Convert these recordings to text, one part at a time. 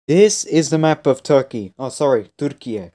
This is the map of Turkey. Oh, sorry, Turkey. I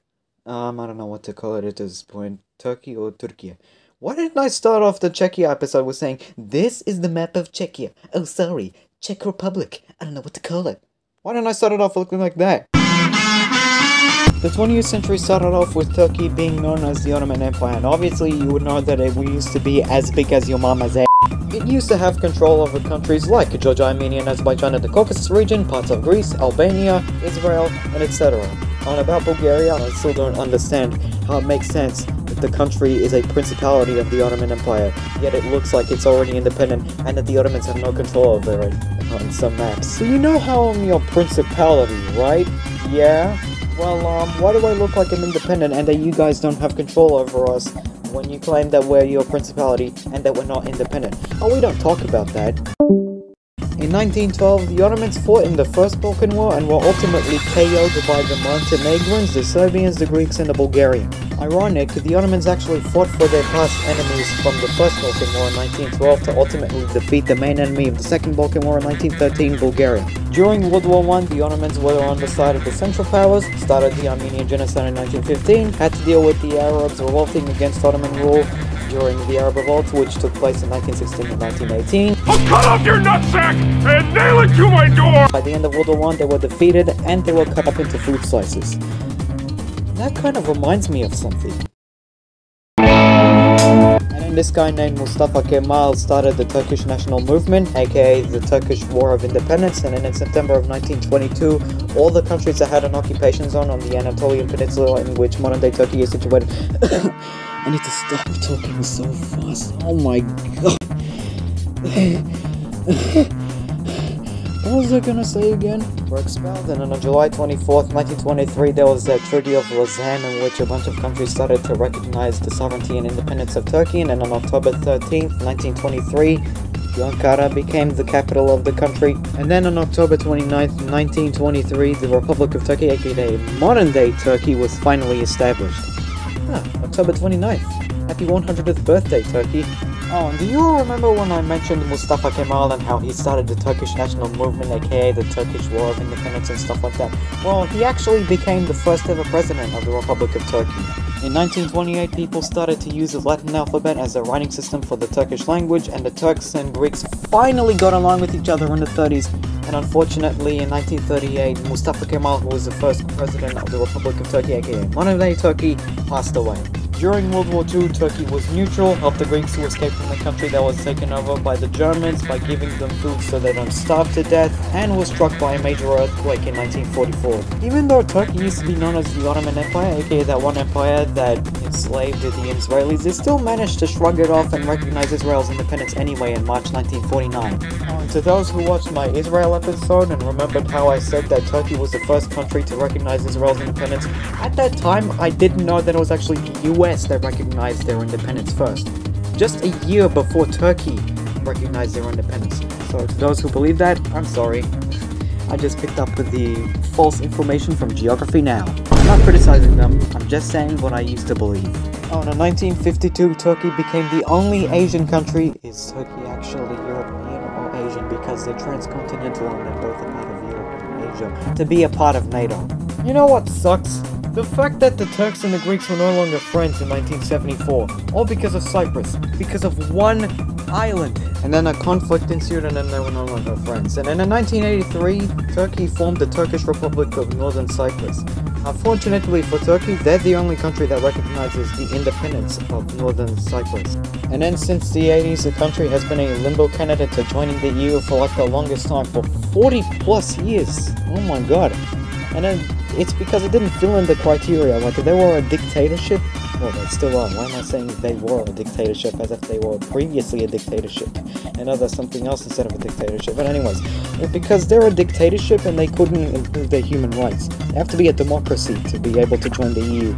don't know what to call it at this point. Turkey or Turkey. Why didn't I start off the Czechia episode with saying, this is the map of Czechia? Oh, sorry, Czech Republic. I don't know what to call it. Why didn't I start it off looking like that? The 20th century started off with Turkey being known as the Ottoman Empire, and obviously you would know that it used to be as big as your mama's ass. It used to have control over countries like Georgia, Armenia, and Azerbaijan in the Caucasus region, parts of Greece, Albania, Israel, and etc. On about Bulgaria, I still don't understand how it makes sense that the country is a principality of the Ottoman Empire, yet it looks like it's already independent and that the Ottomans have no control over it on some maps. So you know how I'm your principality, right? Yeah? Well, why do I look like I'm independent and that you guys don't have control over us when you claim that we're your principality and that we're not independent? Oh, we don't talk about that. In 1912, the Ottomans fought in the First Balkan War and were ultimately KO'd by the Montenegrins, the Serbians, the Greeks, and the Bulgarians. Ironic, the Ottomans actually fought for their past enemies from the First Balkan War in 1912 to ultimately defeat the main enemy of the Second Balkan War in 1913, Bulgaria. During World War I, the Ottomans were on the side of the Central Powers, started the Armenian Genocide in 1915, had to deal with the Arabs revolting against Ottoman rule during the Arab Revolt, which took place in 1916 and 1918. I'll cut off your nutsack and nail it to my door! By the end of World War I, they were defeated and they were cut up into fruit slices. That kind of reminds me of something. And then this guy named Mustafa Kemal started the Turkish National Movement, aka the Turkish War of Independence, and then in September of 1922, all the countries that had an occupation zone on the Anatolian Peninsula, in which modern-day Turkey is situated. I need to stop talking so fast. Oh my god. What was I gonna say again? Were expelled, and on July 24th, 1923, there was the Treaty of Lausanne, in which a bunch of countries started to recognize the sovereignty and independence of Turkey, and then on October 13th, 1923, Ankara became the capital of the country, and then on October 29th, 1923, the Republic of Turkey, aka modern-day Turkey, was finally established. October 29th. Happy 100th birthday, Turkey. Oh, and do you all remember when I mentioned Mustafa Kemal and how he started the Turkish National Movement, aka the Turkish War of Independence and stuff like that? Well, he actually became the first ever president of the Republic of Turkey. In 1928, people started to use the Latin alphabet as a writing system for the Turkish language, and the Turks and Greeks finally got along with each other in the 30s. And unfortunately, in 1938, Mustafa Kemal, who was the first president of the Republic of Turkey, aka modern-day Turkey, passed away. During World War II, Turkey was neutral, helped the Greeks who escaped from the country that was taken over by the Germans by giving them food so they don't starve to death, and was struck by a major earthquake in 1944. Even though Turkey used to be known as the Ottoman Empire, aka that one empire that enslaved the Israelis, it still managed to shrug it off and recognize Israel's independence anyway in March 1949. To those who watched my Israel episode and remembered how I said that Turkey was the first country to recognize Israel's independence, at that time I didn't know that it was actually the US that recognized their independence first. Just a year before Turkey recognized their independence. So to those who believe that, I'm sorry. I just picked up with the false information from Geography Now. I'm not criticizing them, I'm just saying what I used to believe. Oh, in 1952, Turkey became the only Asian country. Is Turkey actually European or Asian? Because they're transcontinental and they're both a part of Europe and Asia. To be a part of NATO. You know what sucks? The fact that the Turks and the Greeks were no longer friends in 1974, all because of Cyprus, because of one island. And then a conflict ensued and then they were no longer friends. And then in 1983, Turkey formed the Turkish Republic of Northern Cyprus. Unfortunately for Turkey, they're the only country that recognizes the independence of Northern Cyprus. And then since the 80s, the country has been a limbo candidate to joining the EU for like the longest time, for 40 plus years. Oh my god. And then it's because it didn't fill in the criteria, like they were a dictatorship. Well, they still are. Why am I saying they were a dictatorship as if they were previously a dictatorship? And now there's something else instead of a dictatorship. But anyways, because they're a dictatorship and they couldn't improve their human rights. They have to be a democracy to be able to join the EU.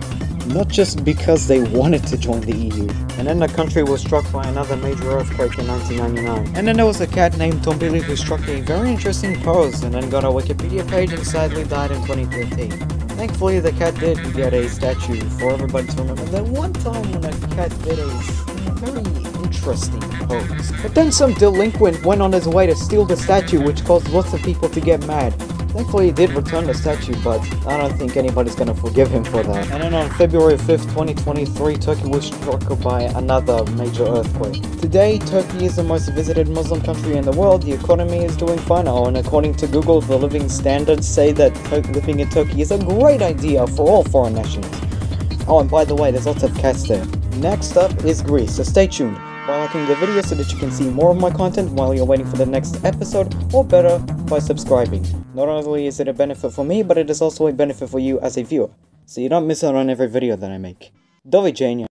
Not just because they wanted to join the EU. And then the country was struck by another major earthquake in 1999. And then there was a cat named Tombili who struck a very interesting pose and then got a Wikipedia page and sadly died in 2013. Thankfully the cat did get a statue for everybody to remember that one time when a cat did a very interesting pose. But then some delinquent went on his way to steal the statue, which caused lots of people to get mad. Thankfully he did return the statue, but I don't think anybody's gonna forgive him for that. And then on February 5th, 2023, Turkey was struck by another major earthquake. Today, Turkey is the most visited Muslim country in the world. The economy is doing fine, and according to Google, the living standards say that living in Turkey is a great idea for all foreign nationals. Oh, and by the way, there's lots of cats there. Next up is Greece, so stay tuned by liking the video so that you can see more of my content while you're waiting for the next episode, or better, by subscribing. Not only is it a benefit for me, but it is also a benefit for you as a viewer, so you don't miss out on every video that I make. Do viđenja!